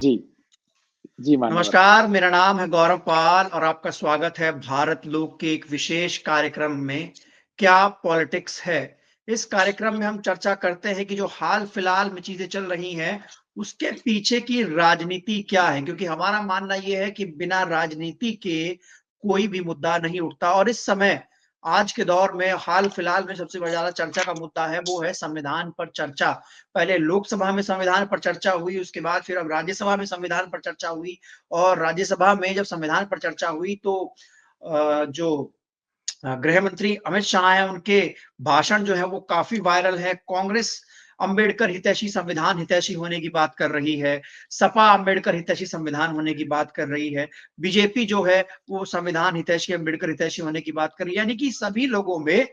जी, जी मान्यवर। नमस्कार, मेरा नाम है गौरव पाल और आपका स्वागत है भारत लोक के एक विशेष कार्यक्रम में, क्या पॉलिटिक्स है? इस कार्यक्रम में हम चर्चा करते हैं कि जो हाल-फिलहाल में चीज़ें चल रही हैं, उसके पीछे की राजनीति क्या है? क्योंकि हमारा मानना ये है कि बिना राजनीति के कोई भी मुद्दा नहीं उठता और इस समय आज के दौर में हाल-फिलहाल में सबसे ज़्यादा चर्चा का मुद्दा है, वो है संविधान पर चर्चा। पहले लोकसभा में संविधान पर चर्चा हुई, उसके बाद फिर अब राज्यसभा में संविधान पर चर्चा हुई और राज्यसभा में जब संविधान पर चर्चा हुई तो जो गृह मंत्री अमित शाह हैं, उनके भाषण जो है वो काफ़ी वायरल है। कांग्रेस अम्बेडकर हितैषी संविधान हितैषी होने की बात कर रही है। सपा अम्बेडकर हितैषी संविधान होने की बात कर रही है। बीजेपी जो है वो संविधान हितैषी, अम्बेडकर हितैषी होने की बात कर रही है। यानी कि सभी लोगों में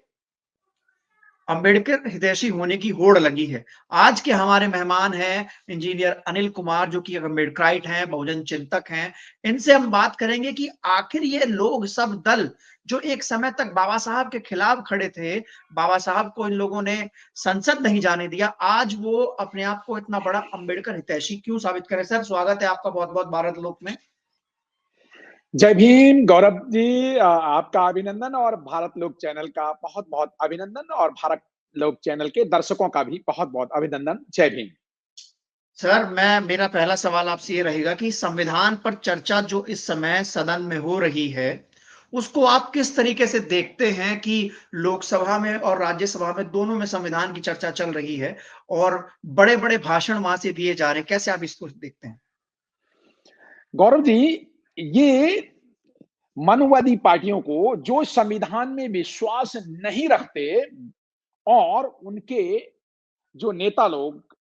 अम्बेडकर हितैषी होने की होड़ लगी है। आज के हमारे मेहमान हैं इंजीनियर अनिल कुमार जो कि एक अम्बेडकराइट हैं, बहुजन चिंतक हैं। इनसे हम बात करेंगे कि आखिर ये लोग सब दल जो एक समय तक बाबा साहब के खिलाफ खड़े थे, बाबा साहब को इन लोगों ने संसद नहीं जाने दिया, आज वो अपने आप को इतना बड़ा अम्बेडकर हितैषी क्यों साबित करें? सर स्वागत है आपका बहुत-बहुत भारत लोक में। जय भीम गौरव जी, आपका अभिनंदन और भारत लोक चैनल का बहुत-बहुत अभिनंदन और भारत लोक चैनल के दर्शकों का भी बहुत-बहुत अभिनंदन। जय भीम। सर, मेरा पहला सवाल आपसे ये रहेगा कि संविधान पर चर्चा जो इस समय सदन में हो रही है, उसको आप किस तरीके से देखते हैं कि लोकसभा में और राज्यसभा में दोनों में संविधान की चर्चा चल रही है और बड़े-बड़े भाषण वहाँ से दिए जा रहे हैं, कैसे आप इसको देखते हैं? गौरव जी, ये मनुवादी पार्टियों को जो संविधान में विश्वास नहीं रखते और उनके जो नेता लोग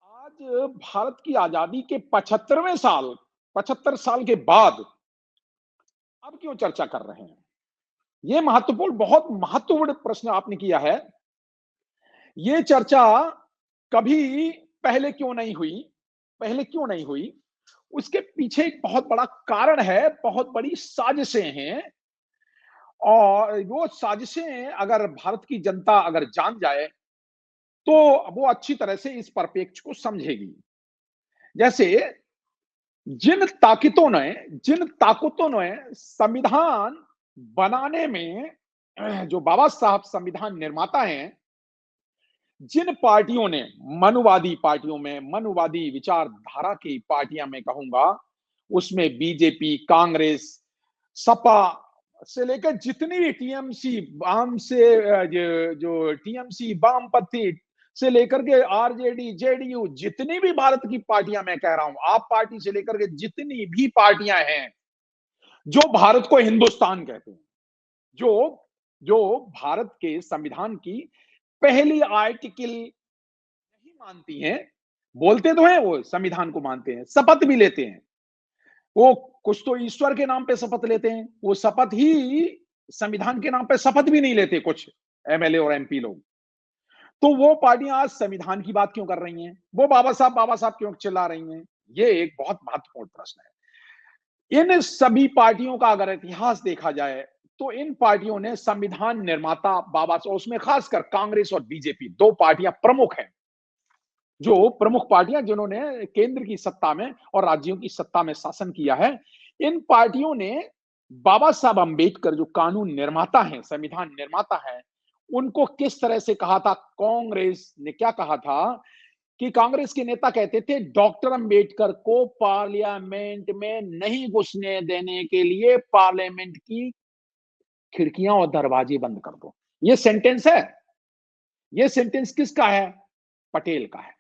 आज भारत की आजादी के 75 साल के बाद अब क्यों चर्चा कर रहे हैं? ये बहुत महत्वपूर्ण प्रश्न आपने किया है। ये चर्चा कभी पहले क्यों नहीं हुई? पहले क्यों नहीं हुई? उसके पीछे एक बहुत बड़ा कारण है, बहुत बड़ी साजिशें हैं और वो साजिशें अगर भारत की जनता अगर जान जाए, तो वो अच्छी तरह से इस परिप्रेक्ष्य को समझेगी। जैसे जिन ताकतों ने संविधान बनाने में जो बाबा साहब संविधान निर्माता हैं, जिन पार्टियों ने मनुवादी विचारधारा की पार्टियां मैं कहूंगा, उसमें बीजेपी, कांग्रेस, सपा से लेकर जितनी भी टीएमसी वाम से जो टीएमसी वामपंथी से लेकर के आरजेडी, जेडीयू, जितनी भी भारत की पार्टियां मैं कह रहा हूं, आप पार्टी से लेकर के जितनी भी पार्टियां हैं, जो भारत को हिंदुस्तान कहते हैं, जो जो भारत के संविधान की पहली आर्टिकल नहीं मानती हैं, बोलते तो हैं वो संविधान को मानते हैं, शपथ भी लेते हैं। वो कुछ तो ईश्वर के नाम पे शपथ लेते हैं, वो शपथ ही संविधान के नाम पे शपथ भी नहीं लेते कुछ एमएलए और एमपी लोग। तो वो पार्टियां आज संविधान की बात क्यों कर रही हैं? वो बाबा साहब क्यों चिल्ला रही हैं? ये एक बहुत महत्वपूर्ण प्रश्न है। इन सभी पार्टियों का अगर इतिहास देखा जाए, तो इन पार्टियों ने संविधान निर्माता बाबा साहब, उसमें खासकर कांग्रेस और बीजेपी 2 पार्टियां प्रमुख हैं। जो प्रमुख पार्टियां जिन्होंने केंद्र की सत्ता में और राज्यों की सत्ता में शासन किया है, इन पार्टियों ने बाबा साहब अंबेडकर जो कानून निर्माता हैं, संविधान निर्माता हैं, उनको किस तरह से कहा था? कांग्रेस ने क्या कहा था कि कांग्रेस के नेता कहते थे डॉक्टर अंबेडकर को पार्लियामेंट में नहीं घुसने देने के लिए पार्लियामेंट की खिड़कियां और दरवाजे बंद कर दो। ये सेंटेंस है। ये सेंटेंस किसका है? पटेल का है।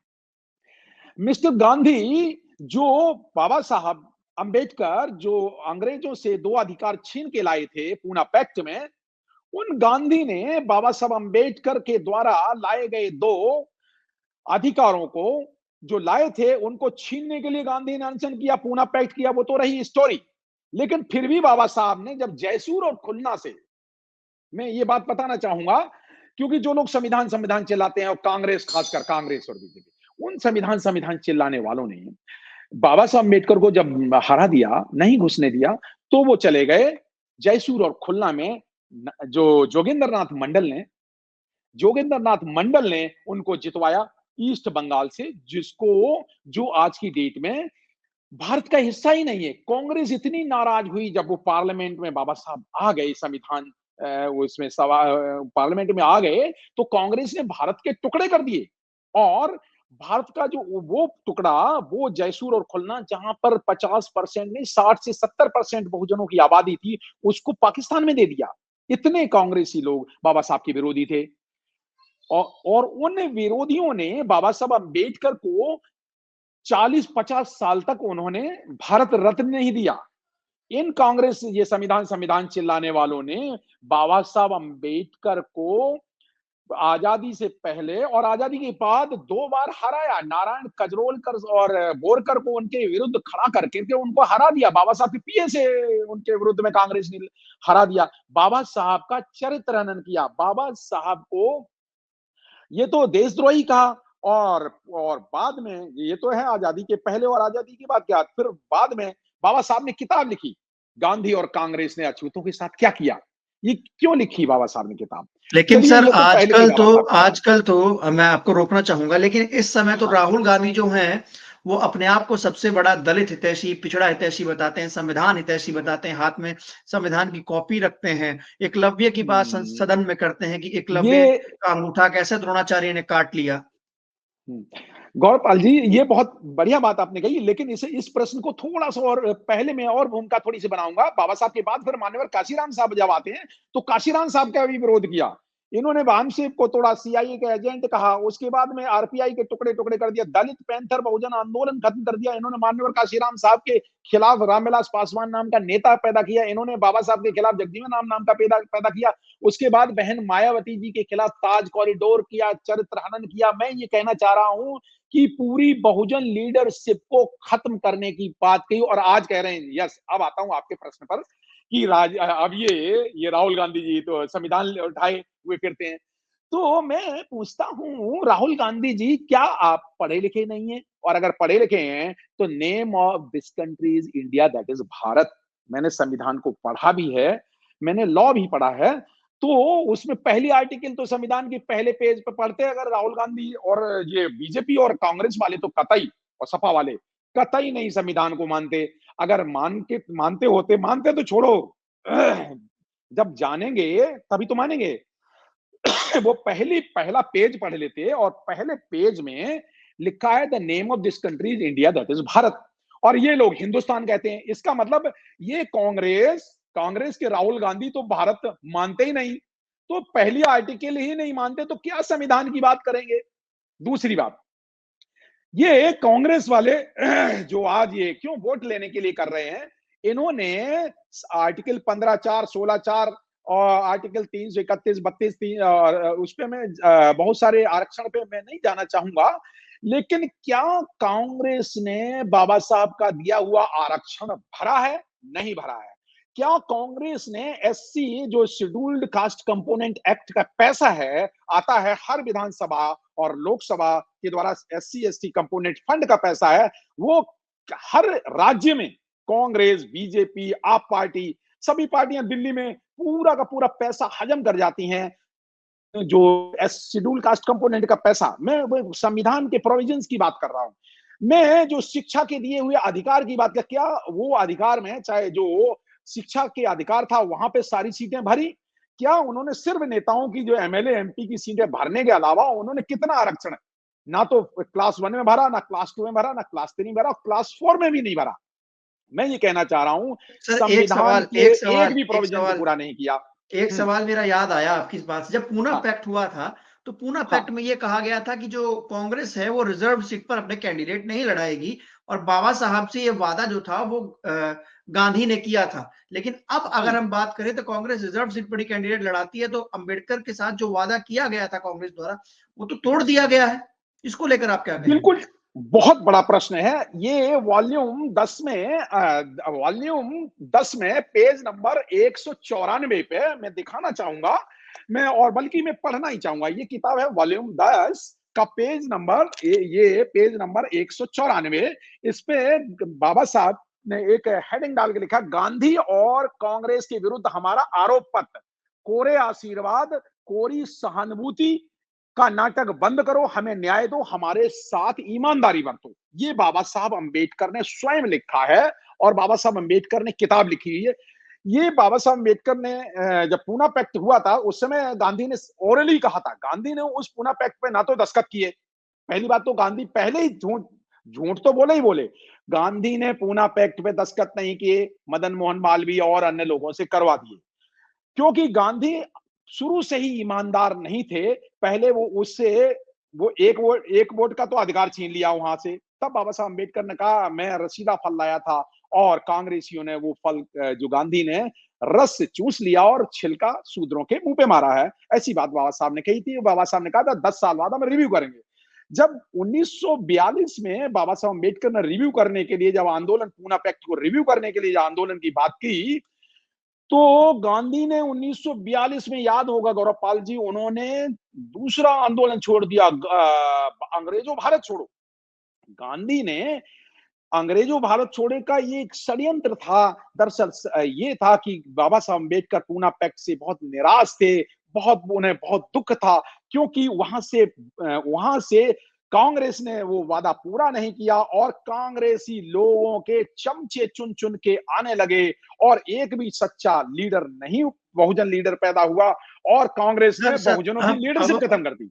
मिस्टर गांधी, जो बाबा साहब अंबेडकर जो अंग्रेजों से 2 अधिकार छीन के लाए थे पूना पैक्ट में, उन गांधी ने बाबा साहब अंबेडकर के द्वारा लाए गए 2 अधिकारों को जो लाए थे, उनको छीनने के लिए गांधी ने अनशन किया, पूना पैक्ट किया, वो तो रही स्टोरी। लेकिन फिर भी बाबा साहब ने जब जयसूर और खुलना से, मैं ये बात बताना चाहूंगा, क्योंकि जो लोग संविधान संविधान चिल्लाते हैं और कांग्रेस, खासकर कांग्रेस और बीजेपी, उन संविधान संविधान चिल्लाने वालों ने बाबा साहब अम्बेडकर को जब हरा दिया, नहीं घुसने दिया, तो वो चले गए जयसूर और खुलना में। जो जोगेंद्र नाथ मंडल ने उनको जितवाया। ईस्ट बंगाल से, जिसको जो आज की डेट में भारत का हिस्सा ही नहीं है। कांग्रेस इतनी नाराज हुई जब वो पार्लियामेंट में बाबा साहब आ गए, संविधान उसमें पार्लियामेंट में आ गए, तो कांग्रेस ने भारत के टुकड़े कर दिए। और भारत का जो वो टुकड़ा, वो जयसूर और खुलना, जहां पर 50% नहीं 60 से 70% बहुजनों की आबादी थी, उसको पाकिस्तान में दे दिया। इतने कांग्रेसी लोग बाबा साहब के विरोधी थे। और उन विरोधियों ने बाबा साहब अम्बेडकर को 40-50 साल तक उन्होंने भारत रत्न नहीं दिया। इन कांग्रेस, ये संविधान संविधान चिल्लाने वालों ने बाबा साहब अम्बेडकर को आजादी से पहले और आजादी के बाद 2 बार हराया। नारायण कजरोलकर और बोरकर को उनके विरुद्ध खड़ा करके के उनको हरा दिया। बाबा साहब के पीए से उनके विरुद्ध में कांग्रेस ने हरा दिया। बाबा साहब का चरित्र हनन किया। बाबा साहब को ये तो देशद्रोही कहा। और बाद में, ये तो है आजादी के पहले और आजादी के बाद क्या, फिर बाद में बाबा साहब ने किताब लिखी, गांधी और कांग्रेस ने अछूतों के साथ क्या किया। ये क्यों लिखी बाबा साहब ने किताब? लेकिन चलिए, सर ये तो पहले की बाबा साहब की बात। आजकल तो मैं आपको रोकना चाहूंगा, लेकिन इस समय तो राहुल गांधी जो हैं वो अपने आप को सबसे बड़ा दलित हितैषी, पिछड़ा हितैषी बताते हैं, संविधान हितैषी बताते हैं, हाथ में संविधान की कॉपी रखते हैं, एकलव्य की बात सदन में करते हैं कि एकलव्य ये का अंगूठा कैसे द्रोणाचार्य ने काट लिया। गौरपाल जी, ये बहुत बढ़िया बात आपने कही, लेकिन इस प्रश्न को थोड़ा सा और पहले मैं और भूमिका थोड़ी सी बनाऊंगा। बाबा साहब के बाद फिर मान्यवर काशीराम साहब जब आते हैं, तो काशीराम साहब का भी विरोध किया। इन्होंने वामसेप को तोड़ा, सीआईए के एजेंट कहा, उसके बाद में आरपीआई के टुकड़े टुकड़े कर दिया, दलित पैंथर बहुजन आंदोलन खत्म कर दिया। इन्होंने मान्यवर काशीराम साहब के खिलाफ रामविलास पासवान नाम का नेता पैदा किया। इन्होंने बाबा साहब के खिलाफ जगजीवन राम नाम का पैदा किया। उसके बाद बहन मायावती जी के खिलाफ ताज कॉरिडोर किया, चरित्र हनन किया। मैं ये कहना चाह रहा हूं कि पूरी बहुजन लीडरशिप को खत्म करने की बात कही, और आज कह रहे हैं। यस, अब आता हूं आपके प्रश्न पर कि अब ये राहुल गांधी जी तो संविधान उठाए हुए फिरते हैं। तो मैं पूछता हूं, राहुल गांधी जी, क्या आप पढ़े लिखे नहीं हैं? और अगर पढ़े लिखे हैं, तो name of this country is India, that is Bharat. मैंने संविधान को पढ़ा भी है, मैंने लॉ भी पढ़ा है। तो उसमें पहली आर्टिकल तो संविधान के पहले पेज पर पढ़ते हैं अगर राहुल गांधी और ये बीजेपी और कांग्रेस वाले, तो कतई, और सपा वाले कतई नहीं संविधान को मानते। अगर मानते तो छोड़ो, जब जानेंगे तभी तो मानेंगे। वो पहला पेज पढ़ लेते, और पहले पेज में लिखा है the name of this country is India, that is Bharat. और ये लोग हिंदुस्तान कहते हैं। इसका मतलब ये कांग्रेस के राहुल गांधी तो भारत मानते ही नहीं। तो पहली आर्टिकल ही नहीं मानते, तो क्या संविधान की बात करेंगे? दूसरी बात, ये कांग्रेस वाले जो आज ये क्यों वोट लेने के लिए कर रहे हैं, इन्होंने आर्टिकल 15(4), 16(4) और आर्टिकल 331, 32, उस पे मैं बहुत सारे आरक्षण पे मैं नहीं जाना चाहूंगा। लेकिन क्या कांग्रेस ने बाबा साहब का दिया हुआ आरक्षण भरा है? नहीं भरा है। क्या कांग्रेस ने एससी, जो शेड्यूल्ड कास्ट कंपोनेंट एक्ट का पैसा है, आता है हर विधानसभा और लोकसभा के द्वारा, एससी एसटी कंपोनेंट फंड का पैसा है, वो हर राज्य में कांग्रेस, बीजेपी, आप पार्टी, सभी पार्टियां दिल्ली में पूरा का पूरा पैसा हजम कर जाती हैं। जो शेड्यूल कास्ट कंपोनेंट का पैसा, मैं वो संविधान के प्रोविजंस की बात कर रहा हूं। मैं जो शिक्षा के दिए हुए अधिकार की बात कर, क्या वो अधिकार में, चाहे जो शिक्षा के अधिकार था, वहां पे सारी सीटें भरी? क्या उन्होंने सिर्फ नेताओं की, जो एमएलए एमपी की सीटें भरने के अलावा, उन्होंने कितना आरक्षण, ना तो क्लास 1 में भरा, ना क्लास 2 में भरा, ना क्लास 3 में भरा, क्लास 4 में भी नहीं भरा? मैं ये कहना चाह रहा हूं, सर संविधान के एक भी प्रोविजन को पूरा नहीं किया। एक सवाल मेरा याद आया आपकी इस बात से। जब पूना हाँ, पैक्ट हुआ था, तो पूना हाँ, पैक्ट में ये कहा गया था कि जो कांग्रेस है वो रिजर्व सीट पर अपने कैंडिडेट नहीं लड़ाएगी, और बाबा साहब से ये वादा जो था वो गांधी ने किया था। लेकिन अब अगर हम बात करें तो कांग्रेस रिजर्व सीट पर ही कैंडिडेट लड़ाती है, तो अंबेडकर के साथ जो वादा किया गया था कांग्रेस द्वारा, वो तो तोड़ दिया गया है। इसको लेकर आप क्या कहेंगे? बिल्कुल, बहुत बड़ा प्रश्न है ये। वॉल्यूम 10 में पेज नंबर 194 पे मैं दिखाना चाहूंगा, मैं, और बल्कि मैं पढ़ना ही चाहूंगा। ये किताब है वॉल्यूम 10 का पेज नंबर, ये पेज नंबर 194। इस पे बाबा साहब ने एक हेडिंग डाल के लिखा, गांधी और कांग्रेस के विरुद्ध हमारा आरोप पत्र, कोरे आशीर्वाद, कोरी सहानुभूति, का नाटक बंद करो, हमें न्याय दो, हमारे साथ ईमानदारी बरतो। ये बाबा साहब अंबेडकर ने स्वयं लिखा है और बाबा साहब अंबेडकर ने किताब लिखी हुई है। ये बाबा साहब अंबेडकर ने जब पूना पैक्ट हुआ था, उस समय गांधी ने ओरली कहा था। गांधी ने उस पूना पैक्ट पे ना तो दस्तखत किए, पहली बात तो गांधी पहले ही झूठ झूठ तो बोले ही बोले। गांधी ने पूना पैक्ट पे दस्तखत नहीं किए, मदन मोहन मालवीय और अन्य लोगों से करवा दिए, क्योंकि गांधी शुरू से ही ईमानदार नहीं थे। पहले वो उससे वो एक वोट का तो अधिकार छीन लिया वहां से। तब बाबा साहब अम्बेडकर ने कहा मैं रसीला फल लाया था, और कांग्रेसियों ने वो फल जो गांधी ने रस से चूस लिया और छिलका शूद्रों के मुंह पे मारा है। ऐसी बात बाबा साहब ने कही थी। बाबा साहब ने कहा था 10 साल बाद हम रिव्यू करेंगे। जब 1942 में बाबा साहब अम्बेडकर ने रिव्यू करने के लिए, जब आंदोलन पूना पैक्ट को रिव्यू करने के लिए आंदोलन की बात की, तो गांधी ने 1942 में, याद होगा गौरव पाल जी, उन्होंने दूसरा आंदोलन छोड़ दिया, अंग्रेजों भारत छोड़ो। गांधी ने अंग्रेजों भारत छोड़े का ये एक षड्यंत्र था। दरअसल ये था कि बाबा साहब अम्बेडकर पूना पैक्ट से बहुत निराश थे, उन्हें बहुत दुख था, क्योंकि वहां से कांग्रेस ने वो वादा पूरा नहीं किया और कांग्रेसी लोगों के चमचे चुन चुन के आने लगे, और एक भी सच्चा लीडर नहीं, बहुजन लीडर पैदा हुआ, और कांग्रेस ने सर बहुजनों की हम लीडरशिप खत्म कर दी।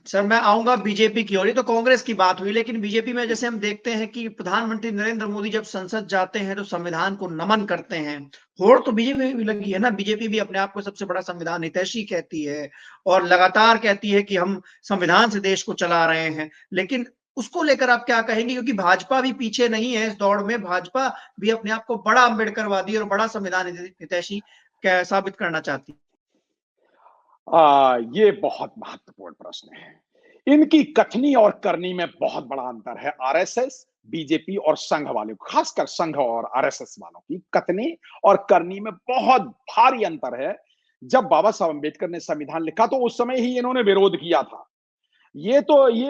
सर मैं आऊंगा बीजेपी की ओर। ये तो कांग्रेस की बात हुई, लेकिन बीजेपी में जैसे हम देखते हैं कि प्रधानमंत्री नरेंद्र मोदी जब संसद जाते हैं तो संविधान को नमन करते हैं। होड़ तो बीजेपी में भी लगी है ना, बीजेपी भी अपने आप को सबसे बड़ा संविधान हितैषी कहती है और लगातार कहती है कि हम संविधान से देश को चला रहे हैं। लेकिन उसको लेकर आप क्या कहेंगे, क्योंकि भाजपा भी पीछे नहीं है इस दौड़ में, भाजपा भी अपने आप को बड़ा अम्बेडकरवादी और बड़ा संविधान हितैषी साबित करना चाहती है। ये बहुत महत्वपूर्ण प्रश्न है। इनकी कथनी और करनी में बहुत बड़ा अंतर है। आरएसएस, बीजेपी और संघ वाले, खासकर संघ और आरएसएस वालों की कथनी और करनी में बहुत भारी अंतर है। जब बाबा साहब अम्बेडकर ने संविधान लिखा तो उस समय ही इन्होंने विरोध किया था। ये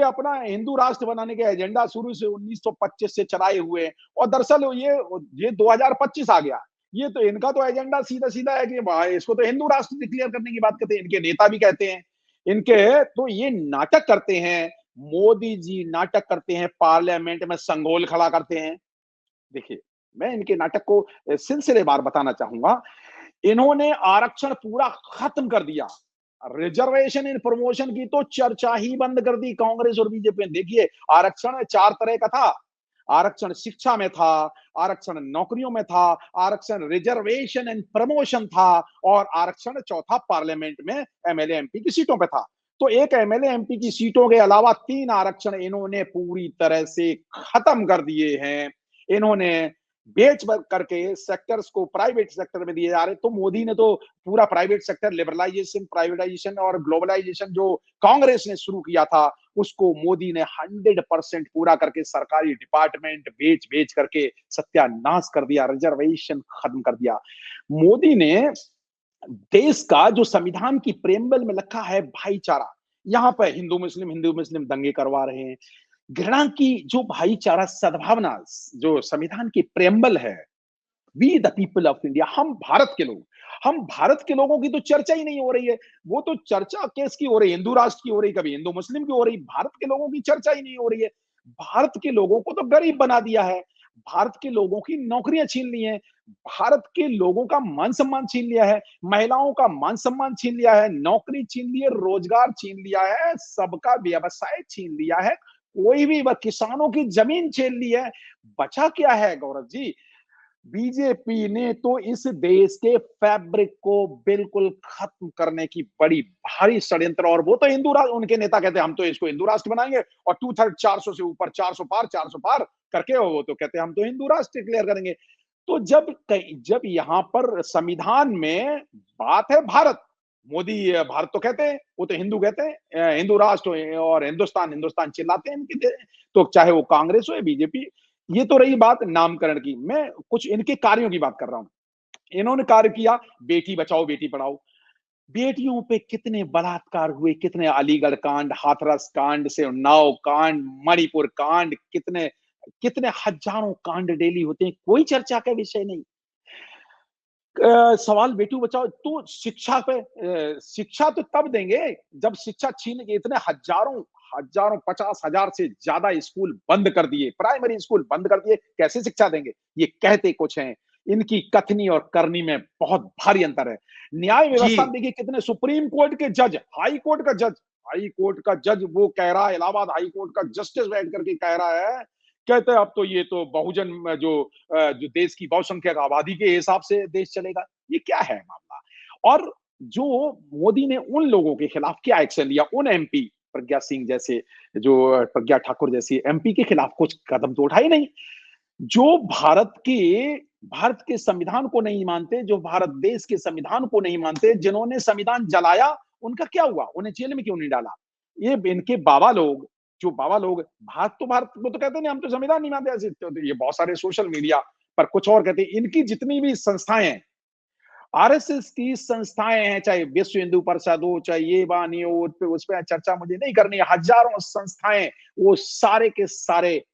अपना हिंदू राष्ट्र बनाने के एजेंडा शुरू से 1925 से चलाए हुए, और दरअसल ये 2025 आ गया। ये तो इनका तो एजेंडा सीधा सीधा है कि भाई इसको तो हिंदू राष्ट्र डिक्लेयर करने की बात करते हैं, इनके नेता भी कहते हैं। इनके तो ये नाटक करते हैं, मोदी जी नाटक करते हैं, पार्लियामेंट में संगोल खड़ा करते हैं। देखिए, मैं इनके नाटक को सिलसिलेवार बताना चाहूंगा। इन्होंने आरक्षण पूरा खत्म कर दिया, रिजर्वेशन इन प्रमोशन की तो चर्चा ही बंद कर दी कांग्रेस और बीजेपी ने। देखिए, आरक्षण 4 तरह का था। आरक्षण शिक्षा में था, आरक्षण नौकरियों में था, आरक्षण रिजर्वेशन एंड प्रमोशन था, और आरक्षण चौथा पार्लियामेंट में एमएलए एमपी की सीटों पे था। तो एक एमएलए एमपी की सीटों के अलावा 3 आरक्षण इन्होंने पूरी तरह से खत्म कर दिए हैं। इन्होंने बेच करके सेक्टर्स को प्राइवेट सेक्टर में दिए जा रहे। तो मोदी ने तो पूरा प्राइवेट सेक्टर लिबरलाइजेशन, प्राइवेटाइजेशन और ग्लोबलाइजेशन जो कांग्रेस ने शुरू किया था, उसको मोदी ने 100% पूरा करके सरकारी डिपार्टमेंट बेच बेच करके सत्यानाश कर दिया, रिजर्वेशन खत्म कर दिया। मोदी ने देश का जो संविधान की प्रेम्बल में लिखा है भाईचारा, यहां पर हिंदू मुस्लिम दंगे करवा रहे हैं। घृणा की जो भाईचारा सद्भावना जो संविधान की प्रेम्बल है, we the people of India, हम भारत के लोगों की तो चर्चा ही नहीं हो रही है। वो तो चर्चा किसकी हो रही है? हिंदू राष्ट्र की हो रही, कभी हिंदू मुस्लिम की हो रही, भारत के लोगों की चर्चा ही नहीं हो रही है। भारत के लोगों को तो गरीब बना दिया है, भारत के लोगों की नौकरियां छीन ली हैं, भारत के लोगों का मान सम्मान छीन लिया है, महिलाओं का मान सम्मान छीन लिया है, नौकरी छीन ली है, रोजगार छीन लिया है, सबका व्यवसाय छीन लिया है, कोई भी किसानों की जमीन छीन ली है। बचा क्या है गौरव जी? बीजेपी ने तो इस देश के फैब्रिक को बिल्कुल खत्म करने की बड़ी भारी षड्यंत्र, और वो तो हिंदू राष्ट्र, उनके नेता कहते हैं हम तो इसको हिंदू राष्ट्र बनाएंगे, और 2/3 400 से ऊपर 400 पार करके वो तो कहते हैं हम तो हिंदू राष्ट्र डिक्लेयर करेंगे। तो जब यहां पर संविधान में बात है भारत, मोदी भारत तो कहते हैं, वो तो हिंदू कहते हैं, हिंदू राष्ट्र और हिंदुस्तान हिंदुस्तान चिल्लाते हैं इनके, तो चाहे वो कांग्रेस हो या बीजेपी। ये तो रही बात नामकरण की, मैं कुछ इनके कार्यों की बात कर रहा हूं। इन्होंने कार्य किया, बेटी बचाओ बेटी पढ़ाओ। बेटियों पे कितने बलात्कार हुए, कितने अलीगढ़ कांड, हाथरस कांड से उन्नाव कांड, मणिपुर कांड, कितने कितने हजारों कांड डेली होते हैं, कोई चर्चा का विषय नहीं। सवाल बेटू बचाओ तो शिक्षा पे शिक्षा तो तब देंगे जब शिक्षा छीन के इतने हजारों हजारों 50,000 से ज्यादा स्कूल बंद कर दिए, प्राइमरी स्कूल बंद कर दिए, कैसे शिक्षा देंगे? ये कहते कुछ हैं, इनकी कथनी और करनी में बहुत भारी अंतर है। न्याय व्यवस्था में जी, देखिए कितने सुप्रीम कोर्ट के जज, हाई कोर्ट का जज वो कह रहा है, इलाहाबाद हाई कोर्ट का जस्टिस बैठ करके कह रहा है, कहते हैं अब तो ये तो बहुजन जो देश की बहुसंख्यक आबादी के हिसाब से देश चलेगा। ये क्या है मामला? और जो मोदी ने उन लोगों के खिलाफ क्या एक्शन लिया, उन एमपी प्रज्ञा सिंह जैसे, जो प्रज्ञा ठाकुर जैसी एमपी के खिलाफ कुछ कदम तो उठाए नहीं। जो भारत के संविधान को नहीं मानते, जो भारत देश के संविधान को नहीं मानते, जिन्होंने संविधान जलाया, उनका क्या हुआ? उन्हें जेल में क्यों नहीं डाला? ये इनके बाबा लोग, जो बाबा लोग भारत वो तो कहते नहीं हम तो संविधान नहीं मानते, ऐसे तो ये बहुत सारे सोशल मीडिया पर कुछ और कहते हैं। इनकी जितनी भी संस्थाएं हैं, आरएसएस की संस्थाएं हैं, चाहे विश्व हिंदू परिषद हो, चाहे ये बानी हो, उस पर चर्चा मुझे नहीं करनी है, हजारों संस्थाएं, वो सारे के सारे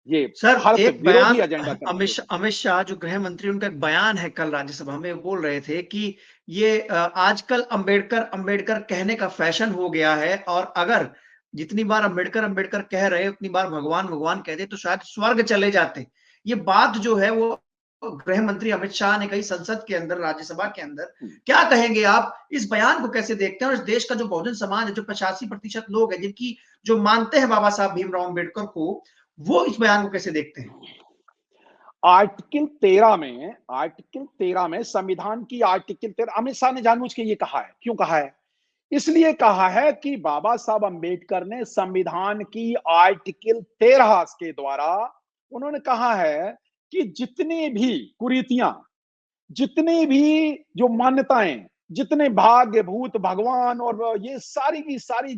ये सर भारत एक विरोधी बयान एजेंडा करते हैं। अमित शाह जो गृह मंत्री, उनका एक बयान है कल राज्यसभा में, वो बोल रहे थे कि ये आजकल अंबेडकर अंबेडकर कहने का फैशन हो गया है, और अगर जितनी बार अंबेडकर अंबेडकर कह रहे उतनी बार भगवान भगवान कहते तो शायद स्वर्ग चले जाते। ये बात जो है वो गृह मंत्री अमित शाह ने कही संसद के अंदर, राज्यसभा के अंदर। क्या कहेंगे आप, इस बयान को कैसे देखते हैं? और इस देश का जो बहुजन समाज है, जो 85% लोग हैं जिनकी जो मानते हैं बाबा साहब भीमराव अंबेडकर को, वो इस बयान को कैसे देखते हैं? आर्टिकल 13 में संविधान की आर्टिकल 13 अमित शाह ने जानबूझ के ये कहा है। क्यों कहा है? इसलिए कहा है कि बाबा साहब अंबेडकर ने संविधान की आर्टिकल 13 के द्वारा उन्होंने कहा है कि जितनी भी कुरीतियां, जितनी भी जो मान्यताएं, जितने भाग्य भूत भगवान और ये सारी की सारी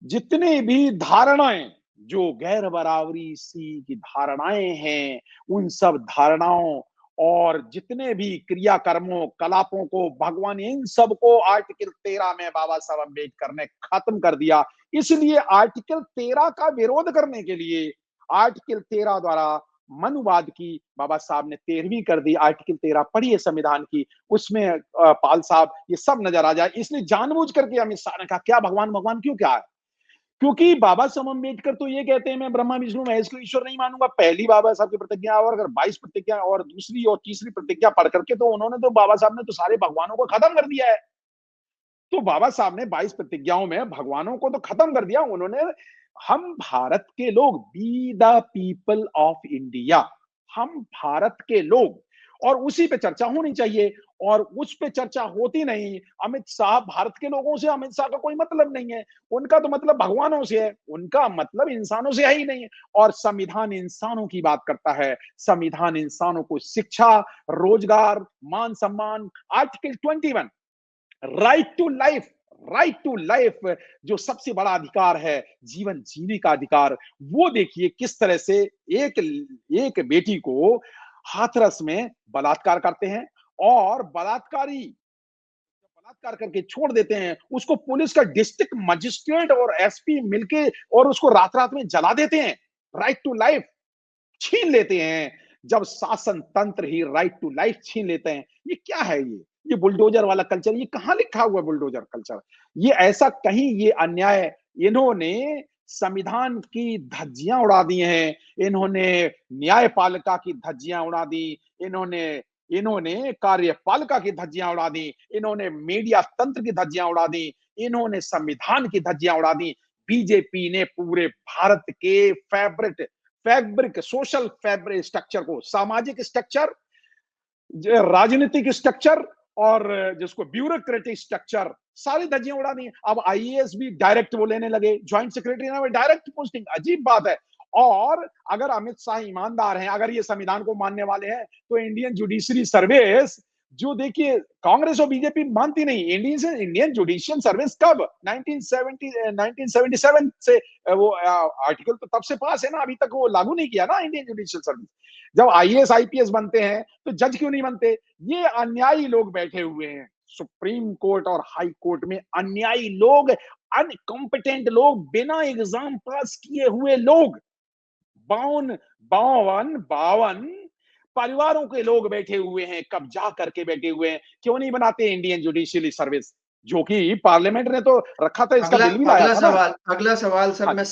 जितनी भी धारणाएं, जो गैर बराबरी सी की धारणाएं हैं, उन सब धारणाओं और जितने भी क्रियाकर्मों कलापों को भगवान, इन सब को आर्टिकल 13 में बाबा साहब अम्बेडकर ने खत्म कर दिया। इसलिए आर्टिकल 13 का विरोध करने के लिए आर्टिकल 13 द्वारा मनुवाद की बाबा साहब ने 13वीं कर दी। आर्टिकल 13 पढ़िए संविधान की, उसमें पाल साहब ये सब नजर आ जाए। इसलिए जानबूझ करके अमित शाह ने कहा क्या भगवान भगवान क्यों, क्या है? क्योंकि बाबा साहब अम्बेडकर तो ये कहते हैं मैं ब्रह्मा विष्णु महेश को ईश्वर नहीं मानूंगा। पहली बाबा साहब की प्रतिज्ञा, और अगर 22 प्रतिज्ञा और दूसरी और तीसरी प्रतिज्ञा पढ़ करके, तो उन्होंने तो बाबा साहब ने तो सारे भगवानों को खत्म कर दिया है। तो बाबा साहब ने 22 प्रतिज्ञाओं में भगवानों को तो खत्म कर दिया उन्होंने। हम भारत के लोग, be the people of India, हम भारत के लोग, और उसी पे चर्चा होनी चाहिए। और उस पे चर्चा होती नहीं। अमित शाह भारत के लोगों से, अमित शाह का कोई मतलब नहीं है। उनका तो मतलब भगवानों से है, उनका मतलब इंसानों से है ही नहीं है। और संविधान इंसानों की बात करता है। संविधान इंसानों को शिक्षा, रोजगार, मान सम्मान, आर्टिकल 21 राइट टू लाइफ, जो सबसे बड़ा अधिकार है, जीवन जीने का अधिकार, वो देखिए किस तरह से एक एक बेटी को हाथरस में बलात्कार करते हैं, और बलात्कार करके छोड़ देते हैं। उसको पुलिस का डिस्ट्रिक्ट मजिस्ट्रेट और एसपी मिलके और उसको रात रात में जला देते हैं। राइट टू लाइफ छीन लेते हैं। जब शासन तंत्र ही राइट टू लाइफ छीन लेते हैं, ये क्या है? ये बुलडोजर वाला कल्चर, ये कहां लिखा हुआ है बुलडोजर कल्चर? ये ऐसा कहीं, ये अन्याय, इन्होंने संविधान की धज्जियां उड़ा दी हैं। इन्होंने न्यायपालिका की धज्जियां उड़ा दी। इन्होंने इन्होंने कार्यपालिका की धज्जियां उड़ा दी। इन्होंने मीडिया तंत्र की धज्जियां उड़ा दी। इन्होंने संविधान की धज्जियां उड़ा दी। बीजेपी ने पूरे भारत के फैब्रिक सोशल फैब्रिक स्ट्रक्चर को, सामाजिक स्ट्रक्चर, राजनीतिक स्ट्रक्चर और जिसको ब्यूरोक्रेटिक स्ट्रक्चर, सारी धज्जियां उड़ा दी। अब आईएएस भी डायरेक्ट वो लेने लगे, ज्वाइंट सेक्रेटरी ना डायरेक्ट पोस्टिंग, अजीब बात है। और अगर अमित शाह ईमानदार हैं, अगर ये संविधान को मानने वाले हैं, तो इंडियन जुडिशरी सर्विस, जो देखिए कांग्रेस और बीजेपी मानती नहीं, इंडियन जुडिशियल सर्विस कब 1977 से वो आर्टिकल तो तब से पास है ना, अभी तक वो लागू नहीं किया ना इंडियन जुडिशियल सर्विस। जब आईएएस आईपीएस बनते हैं तो जज क्यों नहीं बनते? ये अन्यायी लोग बैठे हुए हैं सुप्रीम कोर्ट और हाई कोर्ट में, अन्यायी लोग, अनकॉम्पिटेंट लोग, बिना एग्जाम पास किए हुए लोग, बावन बावन बावन परिवारों के लोग बैठे हुए हैं, कब्जा करके बैठे हुए हैं। क्यों नहीं बनाते इंडियन जुडिशियरी सर्विस, जो कि पार्लियामेंट ने तो रखा था, इसका अगला बिल भी लाया था ना। अगला सवाल सर हाँ मैं जी।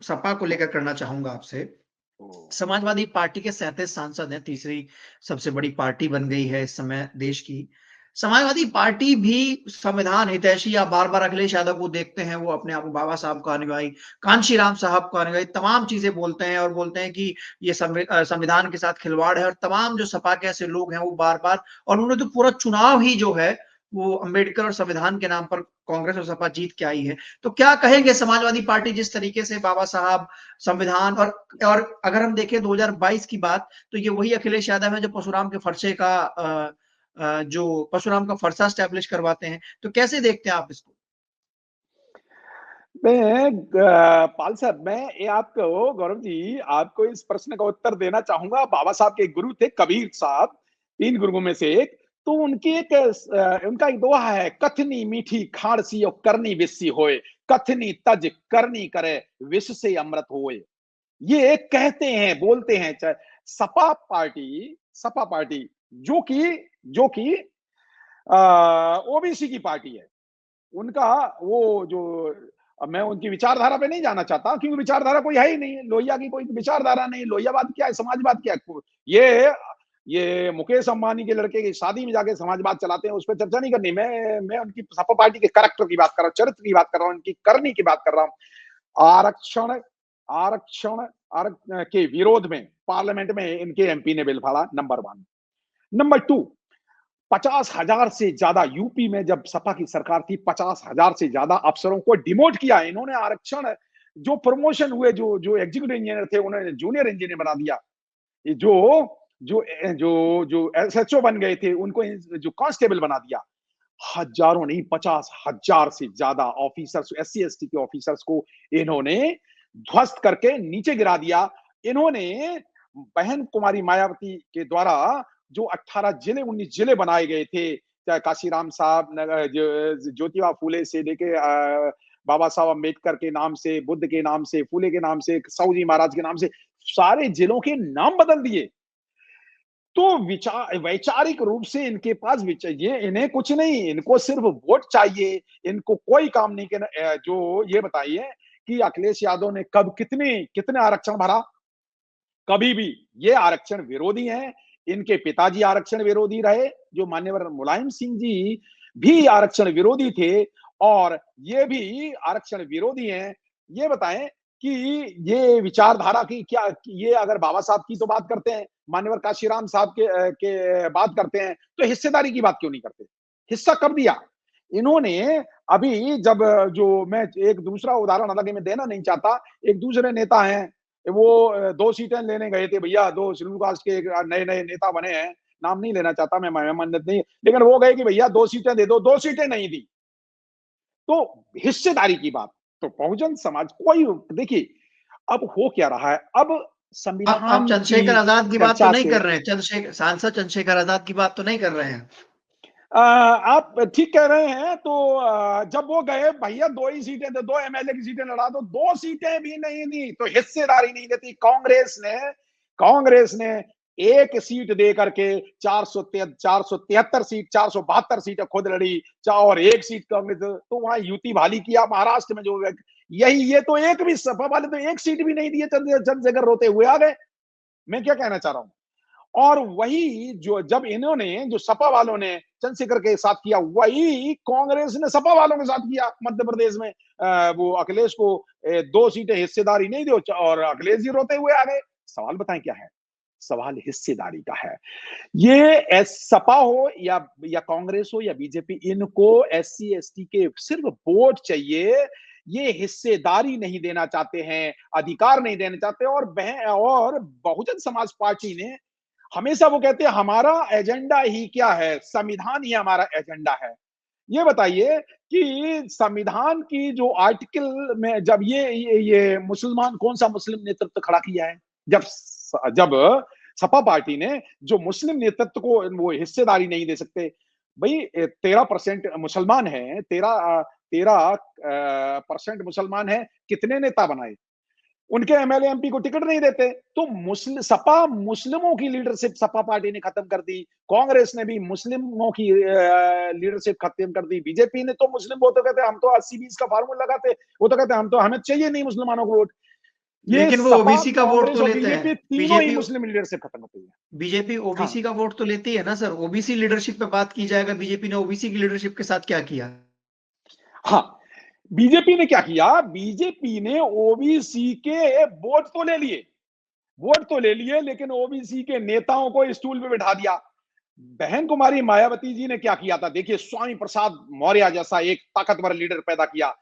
सपा को लेकर करना चाहूंगा आपसे। ओ, समाजवादी पार्टी के 37 सांसद हैं, तीसरी सबसे बड़ी पार्टी बन गई है इस समय देश की। समाजवादी पार्टी भी संविधान हितैषी, या बार-बार अखिलेश यादव को देखते हैं, वो अपने आप को बाबा साहब का अनुयायी, कांशीराम साहब का अनुयायी, तमाम चीज़ें बोलते हैं और बोलते हैं कि ये संविधान के साथ खिलवाड़ है, और तमाम जो सपा के ऐसे लोग हैं, वो बार-बार, और उन्होंने तो पूरा चुनाव ही जो है, वो अम्बेडकर और संविधान के नाम पर कांग्रेस और सपा जीत के आई है। तो क्या कहेंगे समाजवादी पार्टी जिस तरीके से बाबा साहब, संविधान, और अगर हम देखें 2022 की बात, तो ये वही अखिलेश यादव है जो परशुराम के फरसे का जो परशुराम का फरसा स्टैब्लिश करवाते हैं। तो कैसे देखते हैं आप इसको? पाल साहब, मैं ये आपको, गौरव जी, आपको इस प्रश्न का उत्तर देना चाहूंगा। बाबा साहब के एक गुरु थे कबीर साहब, 3 गुरुओं में से एक। तो उनकी उनका एक दोहा है, कथनी मीठी खारसी और करनी विसी होए, कथनी तज करनी करे विष से अमृत होए। ये कहते हैं, बोलते हैं। चाहे सपा पार्टी जो कि ओबीसी की पार्टी है। उनका वो जो, अब मैं उनकी विचारधारा पे नहीं जाना चाहता, क्योंकि विचारधारा कोई है ही नहीं। लोहिया की कोई विचारधारा नहीं। लोहियावाद क्या है, समाजवाद क्या है? ये ये मुकेश अंबानी के लड़के की शादी में जाके समाजवाद चलाते हैं, उस पर चर्चा नहीं करनी। मैं उनकी सपा पार्टी के कैरेक्टर की बात कर रहा हूँ, चरित्र की बात कर रहा हूँ, उनकी करनी की बात कर रहा हूँ। आरक्षण आरक्षण के विरोध में पार्लियामेंट में इनके एमपी ने बिल फाड़ा, नंबर 1। नंबर 2, 50,000 से ज्यादा, यूपी में जब सपा की सरकार थी, 50,000 से ज्यादा अफसरों को डिमोट किया इन्होंने। आरक्षण, जो प्रमोशन हुए, जो जो एग्जीक्यूटिव इंजीनियर थे, उन्होंने जूनियर इंजीनियर बना दिया। ये जो जो जो जो एसएचओ बन गए थे, उनको जो कांस्टेबल बना दिया। हजारों नहीं, 50,000 से ज्यादा ऑफिसर्स, एससी एसटी के ऑफिसर्स को इन्होंने ध्वस्त करके नीचे गिरा दिया। इन्होंने बहन कुमारी मायावती के द्वारा जो 18 जिले, 19 जिले बनाए गए थे, चाहे काशीराम साहब, ज्योतिबा फूले से लेके बाबा साहब अम्बेडकर के नाम से, बुद्ध के नाम से, फूले के नाम से, साहू जी महाराज के नाम से, सारे जिलों के नाम बदल दिए। तो विचार, वैचारिक रूप से इनके पास ये, इन्हें कुछ नहीं, इनको सिर्फ वोट चाहिए। इनको कोई काम नहीं करना। जो ये बताइए कि अखिलेश यादव ने कब कितने कितने आरक्षण भरा? कभी भी। ये आरक्षण विरोधी हैं। इनके पिताजी आरक्षण विरोधी रहे, जो मान्यवर मुलायम सिंह जी भी आरक्षण विरोधी थे, और ये भी आरक्षण विरोधी हैं। ये बताएं कि ये विचारधारा की क्या, ये अगर बाबा साहब की तो बात करते हैं, मान्यवर काशीराम साहब के बात करते हैं, तो हिस्सेदारी की बात क्यों नहीं करते? हिस्सा कब दिया इन्होंने? अभी जब, जो मैं एक दूसरा उदाहरण हालांकि मैं देना नहीं चाहता, एक दूसरे नेता हैं, वो 2 सीटें लेने गए थे भैया, 2 शेड्यूल कास्ट के एक नए-नए नेता बने हैं, नाम नहीं लेना चाहता मैं मन्नत नहीं, लेकिन वो गए कि भैया 2 सीटें दे दो, 2 सीटें नहीं दी। तो हिस्सेदारी की बात, तो बहुजन समाज कोई, देखिए, अब हो क्या रहा है, अब आप संविधान की चंद्रशेखर आज़ाद की बात तो चर्चा नहीं से, कर रहे हैं? सांसद चंद्रशेखर आज़ाद की बात तो नहीं कर रहे हैं? आप ठीक कह रहे हैं। तो जब वो गए, भैया 2 ही सीटें दे, 2 एमएलए की सीटें लड़ा दो, 2 सीटें भी नहीं दी, तो हिस्सेदारी नहीं देती। कांग्रेस ने 1 सीट दे करके 473 सीट, 472 सीटें खुद लड़ी, और 1 सीट कांग्रेस, तो वहां युति भाली किया। महाराष्ट्र में जो यही, ये तो एक भी, सपा वाले तो 1 सीट भी नहीं दिए, चंद्रशेखर रोते हुए आ गए। मैं क्या कहना चाह रहा हूं? और वही जो, जब इन्होंने, जो सपा वालों ने चंद्रशेखर के साथ किया, वही कांग्रेस ने सपा वालों के साथ किया मध्य प्रदेश में। वो अखिलेश को 2 सीटें हिस्सेदारी नहीं दी, और अखिलेश जी रोते हुए आ गए। सवाल बताएं क्या है? सवाल हिस्सेदारी का है। ये सपा हो या कांग्रेस हो या बीजेपी, इनको एससी एसटी के सिर्फ वोट चाहिए। ये हिस्सेदारी नहीं देना चाहते हैं, अधिकार नहीं देना चाहते। और बहुजन समाज पार्टी ने हमेशा, वो कहते हैं हमारा एजेंडा ही क्या है, संविधान ही हमारा एजेंडा है। ये बताइए कि संविधान की जो आर्टिकल में, जब ये मुसलमान, कौन सा मुस्लिम नेतृत्व खड़ा किया है? जब सपा पार्टी ने, जो मुस्लिम नेतृत्व को वो हिस्सेदारी नहीं दे सकते। भाई 13% मुसलमान है, 13% मुसलमान है, कितने नेता बनाए? उनके एमएलए एमपी को टिकट नहीं देते। तो मुस्लिम सपा मुस्लिमों की लीडरशिप सपा पार्टी ने खत्म कर दी, कांग्रेस ने भी मुस्लिमों की लीडरशिप खत्म कर दी, बीजेपी ने तो मुस्लिम, वो तो कहते हम तो 80-20 का फार्मूला लगाते, वो तो कहते हम तो, हमें चाहिए नहीं मुस्लिमानों को वोट। ये लेकिन वो सपा, ओबीसी का वोट कांग्रेस तो और लेते हैं। बीजेपी तीनों ही बीजेपी मुस्लिम लीडरशिप खत्म करती है। बीजेपी हाँ ओबीसी का वोट तो लेती है ना सर। ओबीसी लीडरशिप पे बात की जाएगा, बीजेपी ने ओबीसी की लीडरशिप के साथ क्या किया? हाँ, बीजेपी ने क्या किया, बीजेपी ने ओबीसी के वोट तो ले लिए, लेकिन ओबीसी के नेताओं को स्टूल पे बिठा दिया। बहन कुमारी मायावती जी ने क्या किया था, देखिए, स्वामी प्रसाद मौर्य जैसा एक ताकतवर लीडर पैदा किया।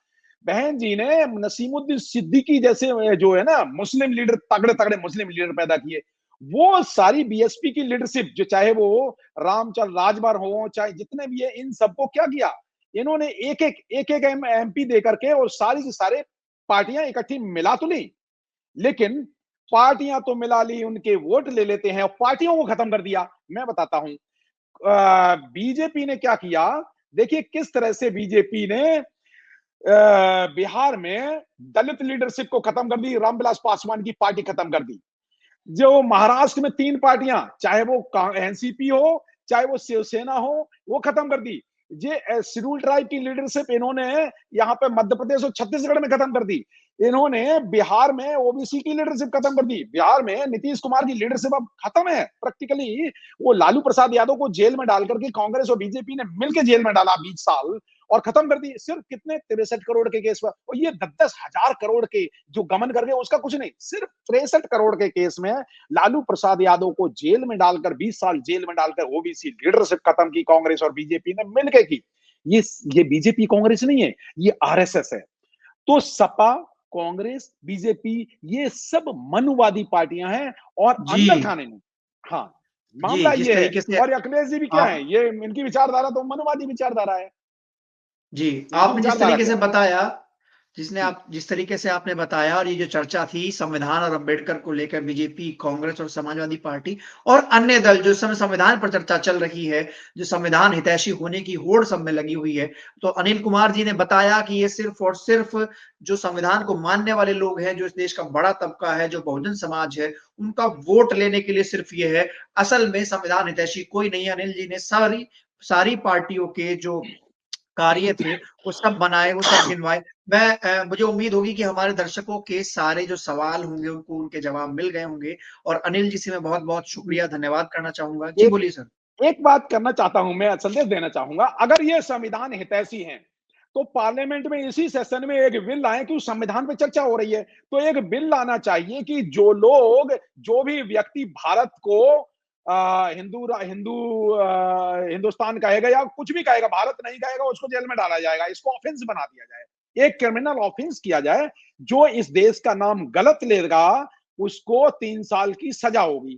बहन जी ने नसीमुद्दीन सिद्दीकी जैसे जो है ना मुस्लिम लीडर, तगड़े तगड़े मुस्लिम लीडर पैदा किए। वो सारी बीएसपी की लीडरशिप, जो चाहे वो रामचंद्र राजभर हो, चाहे जितने भी है, इन सबको क्या किया, इन्होंने एक एक एमपी दे करके और सारी की सारे पार्टियां इकट्ठी मिला तो ली, लेकिन पार्टियां तो मिला ली, उनके वोट ले लेते हैं और पार्टियों को खत्म कर दिया। मैं बताता हूं बीजेपी ने क्या किया। देखिए किस तरह से बीजेपी ने बिहार में दलित लीडरशिप को खत्म कर दी, रामविलास पासवान की पार्टी खत्म कर दी। जो महाराष्ट्र में 3 पार्टियां, चाहे वो एनसीपी हो, चाहे वो शिवसेना हो, वो खत्म कर दी। ये शेड्यूल ट्राइब की लीडरशिप इन्होंने यहाँ पे मध्य प्रदेश और छत्तीसगढ़ में खत्म कर दी। इन्होंने बिहार में ओबीसी की लीडरशिप खत्म कर दी। बिहार में नीतीश कुमार की लीडरशिप अब खत्म है प्रैक्टिकली। वो लालू प्रसाद यादव को जेल में डाल करके कांग्रेस और बीजेपी ने मिलकर जेल में डाला 20 साल और खत्म कर दी। सिर्फ कितने 63 करोड़ के केस पर, और ये 10-10 हजार करोड़ के जो गमन कर गए उसका कुछ नहीं, सिर्फ 63 करोड़ के केस में लालू प्रसाद यादव को जेल में डालकर 20 साल जेल में डालकर ओबीसी लीडरशिप खत्म की कांग्रेस और बीजेपी ने मिलकर की। ये बीजेपी कांग्रेस नहीं है, ये आरएसएस है। तो सपा, कांग्रेस, बीजेपी, ये सब मनुवादी पार्टियां हैं और जी अंदर खाने में, हाँ, जी, मामला जिस ये है। तरीके से और अखिलेश जी भी क्या आप है, ये इनकी विचारधारा तो मनुवादी विचारधारा है। जी, इनकी आपने जिस विचारधारा तरीके क्या से है। बताया, जी जिस तरीके से आपने बताया, और ये जो चर्चा थी संविधान और अंबेडकर को लेकर, बीजेपी, कांग्रेस और समाजवादी पार्टी और अन्य दल, जो इस समय संविधान पर चर्चा चल रही है, जो संविधान हितैषी होने की होड़ सब में लगी हुई है। तो अनिल कुमार जी ने बताया कि ये सिर्फ और सिर्फ जो संविधान को मानने वाले लोग हैं, जो इस देश का बड़ा तबका है, जो बहुजन समाज है, उनका वोट लेने के लिए सिर्फ ये है। असल में संविधान हितैषी कोई नहीं है। अनिल जी ने सारी सारी पार्टियों के जो कार्य थे, वो सब बनाए, वो सब गिनवाए। मुझे उम्मीद होगी कि हमारे दर्शकों के सारे जो सवाल होंगे, उनको उनके जवाब मिल गए होंगे। और अनिल जी से मैं बहुत-बहुत शुक्रिया, धन्यवाद करना चाहूँगा। जी, एक बोलिए सर। एक बात करना चाहता हूं, मैं संदेश देना चाहूंगा, अगर ये संविधान हितैषी हैं तो पार्लियामेंट में इसी सेशन में एक बिल लाएं कि उस संविधान पे चर्चा हो रही है, तो एक बिल लाना चाहिए कि जो भी व्यक्ति भारत को हिंदुस्तान कहेगा या कुछ भी कहेगा, भारत नहीं कहेगा, उसको जेल में डाला जाएगा, इसको ऑफेंस बना दिया जाए, एक क्रिमिनल ऑफेंस किया जाए। जो इस देश का नाम गलत लेगा उसको 3 साल की सजा होगी।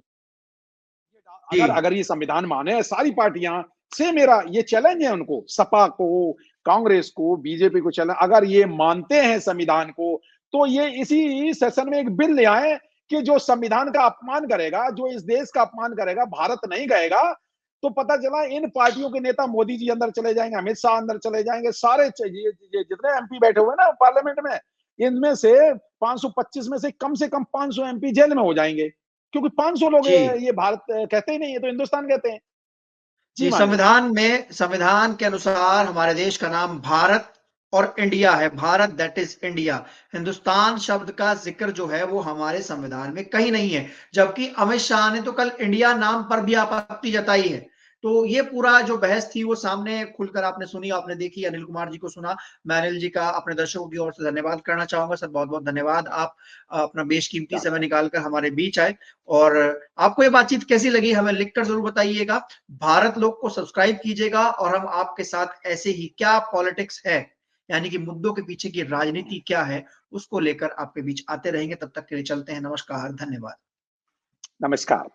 जी, अगर अगर ये संविधान माने सारी पार्टियां से, मेरा ये चैलेंज है उनको, सपा को, कांग्रेस को, बीजेपी को चैलेंज, अगर ये मानते हैं संविधान को तो ये इसी सेशन में एक बिल ले आए कि जो संविधान का अपमान करेगा, जो इस देश का अपमान करेगा, भारत नहीं कहेगा, तो पता चला इन पार्टियों के नेता मोदी जी अंदर चले जाएंगे, अमित शाह अंदर चले जाएंगे, सारे ये जितने एमपी बैठे हुए ना पार्लियामेंट में, इनमें से 525 में से कम 500 एमपी जेल में हो जाएंगे, क्योंकि 500 लोग जी। ये भारत कहते ही नहीं है, तो हिंदुस्तान कहते हैं। जी जी, माने। संविधान के अनुसार हमारे देश का नाम भारत और इंडिया है। Bharat that is India. Hindustan शब्द का जिक्र जो है वो हमारे संविधान में कहीं नहीं है। जबकि अमित शाह ने तो कल इंडिया नाम पर भी आपत्ति जताई है। तो ये पूरा जो बहस थी वो सामने खुलकर आपने सुनी, आपने देखी, अनिल कुमार जी को सुना। मैं अनिल जी का अपने दर्शकों की ओर से धन्यवाद करना चाहूंगा। सर, बहुत बहुत धन्यवाद, आप अपना बेशकीमती समय निकालकर हमारे बीच आए। और आपको ये बातचीत कैसी लगी हमें लिखकर जरूर बताइएगा। भारत लोग को सब्सक्राइब कीजिएगा और हम आपके साथ ऐसे ही क्या पॉलिटिक्स है, यानी कि मुद्दों के पीछे की राजनीति क्या है, उसको लेकर आपके बीच आते रहेंगे। तब तक के लिए चलते हैं। नमस्कार, धन्यवाद। नमस्कार।